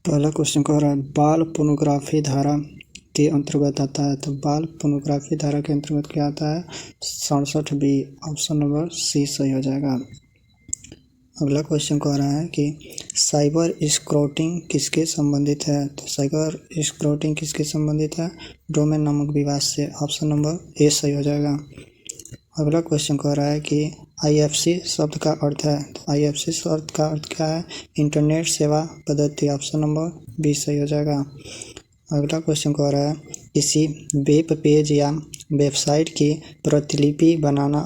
पहला क्वेश्चन कह रहा है बाल पोर्नोग्राफी धारा के अंतर्गत आता है। तो बाल पोर्नोग्राफी धारा के अंतर्गत क्या आता है? 67B ऑप्शन नंबर सी सही हो जाएगा। अगला क्वेश्चन कह रहा है कि साइबर स्क्रॉटिंग किसके संबंधित है? तो साइबर स्क्रॉटिंग किसके संबंधित है? डोमेन नामक विवाद से। ऑप्शन नंबर ए सही हो जाएगा। अगला क्वेश्चन कह रहा है कि IFC शब्द का अर्थ है। तो IFC शब्द का अर्थ क्या है? इंटरनेट सेवा पद्धति। ऑप्शन नंबर बी सही हो जाएगा। अगला क्वेश्चन कह रहा है किसी वेब पेज या वेबसाइट की प्रतिलिपि बनाना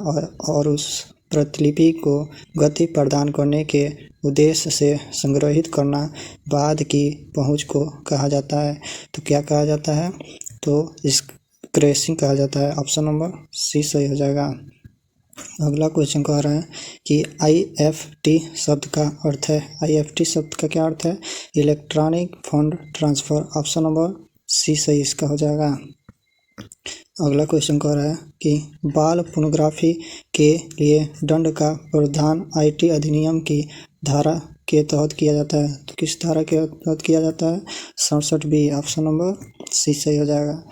और उस प्रतिलिपि को गति प्रदान करने के उद्देश्य से संग्रहित करना बाद की पहुंच को कहा जाता है। तो क्या कहा जाता है? तो इस क्रैशिंग कहा जाता है। ऑप्शन नंबर सी सही हो जाएगा। अगला क्वेश्चन कह रहा है कि IFT शब्द का अर्थ है। IFT शब्द का क्या अर्थ है? Electronic fund transfer. Option number C सही इसका हो जाएगा। अगला क्वेश्चन कह रहा है कि बाल पोर्नोग्राफी के लिए दंड का प्रावधान IT अधिनियम की धारा के तहत किया जाता है। तो किस धारा के तहत किया जाता है? 67B ऑप्शन नंबर सी सही हो जाएगा।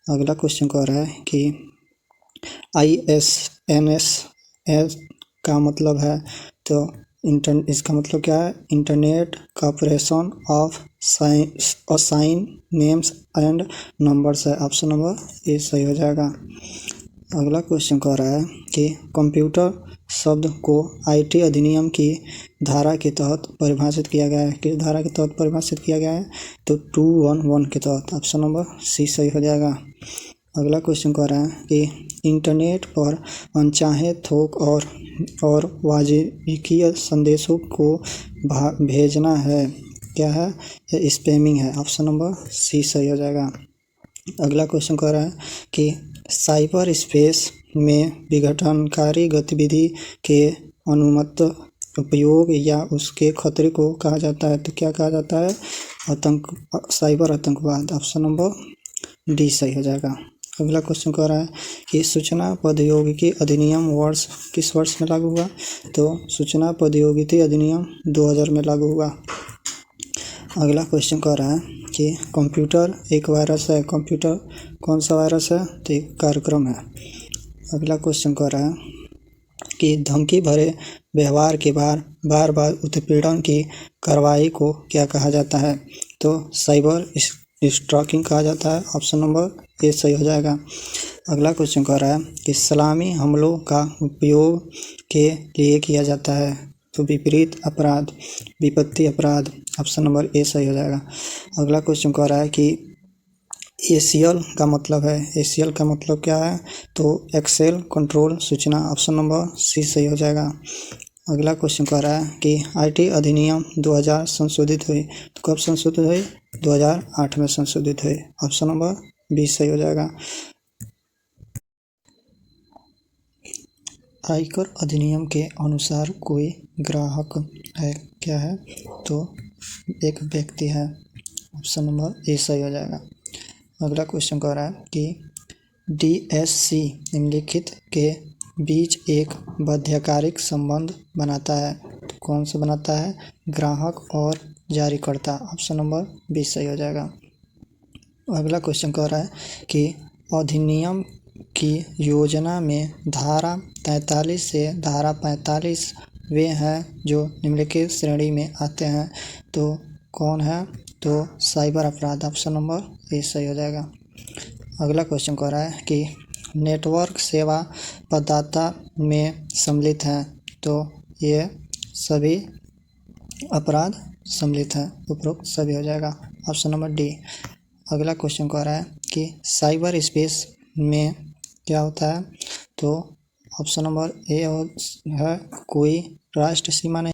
अगला क्वेश्चन कह रहा है कि ISNS का मतलब है। तो इसका मतलब क्या है? Internet corporation of assign names and numbers है। ऑप्शन नंबर ए सही हो जाएगा। अगला क्वेश्चन कह रहा है कि कंप्यूटर शब्द को IT अधिनियम की धारा के तहत परिभाषित किया गया है। किस धारा के तहत परिभाषित किया गया है? तो 211 के तहत। ऑप्शन नंबर सी सही हो जाएगा। अगला क्वेश्चन कह रहा है कि इंटरनेट पर अनचाहे थोक और वाजिबीकीय संदेशों को भेजना है। क्या है? यह स्पैमिंग है। ऑप्शन नंबर सी सही हो जाएगा। अगला क्वेश्चन कह रहा है कि साइबर स्पेस में विघटनकारी गतिविधि के अनुमत उपयोग या उसके खतरे को कहा जाता है। तो क्या कहा जाता है? साइबर आतंकवाद। ऑप्शन नंबर डी सही हो जाएगा। अगला क्वेश्चन कह रहा है कि सूचना प्रौद्योगिकी अधिनियम किस वर्ष में लागू हुआ? तो सूचना प्रौद्योगिकी अधिनियम 2000 में लागू हुआ। अगला क्वेश्चन कह रहा है कि कंप्यूटर एक वायरस है। कंप्यूटर कौन सा वायरस है? तो एक कार्यक्रम है। अगला क्वेश्चन कह रहा है कि धमकी भरे व्यवहार के बार बार उत्पीड़न की कार्रवाई को क्या कहा जाता है? तो साइबर स्टॉकिंग कहा जाता है। ऑप्शन नंबर ए सही हो जाएगा। अगला क्वेश्चन कह रहा है कि सलामी हमलों का उपयोग के लिए किया जाता है। तो विपरीत अपराध, विपत्ति अपराध। ऑप्शन नंबर ए सही हो जाएगा। अगला क्वेश्चन कह रहा है कि ACL का मतलब है। ACL का मतलब क्या है? तो एक्सेल कंट्रोल सूचना। ऑप्शन नंबर सी सही हो जाएगा। अगला क्वेश्चन कह रहा है कि IT अधिनियम 2000 संशोधित हुई। तो कब संशोधित हुई? 2008 में संशोधित हुई। ऑप्शन नंबर बी सही हो जाएगा। आयकर अधिनियम के अनुसार कोई ग्राहक है। क्या है? तो एक व्यक्ति है। ऑप्शन नंबर ए सही हो जाएगा। अगला क्वेश्चन कह रहा है कि DSC निम्नलिखित के बीच एक बाध्यकारिक संबंध बनाता है। तो कौन सा बनाता है? ग्राहक और जारीकर्ता। ऑप्शन नंबर बी सही हो जाएगा। अगला क्वेश्चन कह रहा है कि अधिनियम की योजना में धारा 43 से धारा 45 वे हैं जो निम्नलिखित श्रेणी में आते हैं। तो कौन है? तो साइबर अपराध। ऑप्शन नंबर ए सही हो जाएगा। अगला क्वेश्चन कह रहा है कि नेटवर्क सेवा प्रदाता में सम्मिलित हैं। तो ये सभी अपराध सम्मिलित हैं। उपरोक्त सभी हो जाएगा। Option number D. अगला क्वेश्चन कह रहा है कि साइबर स्पेस में क्या होता है? तो ऑप्शन नंबर ए है कोई राष्ट्र सीमा नहीं।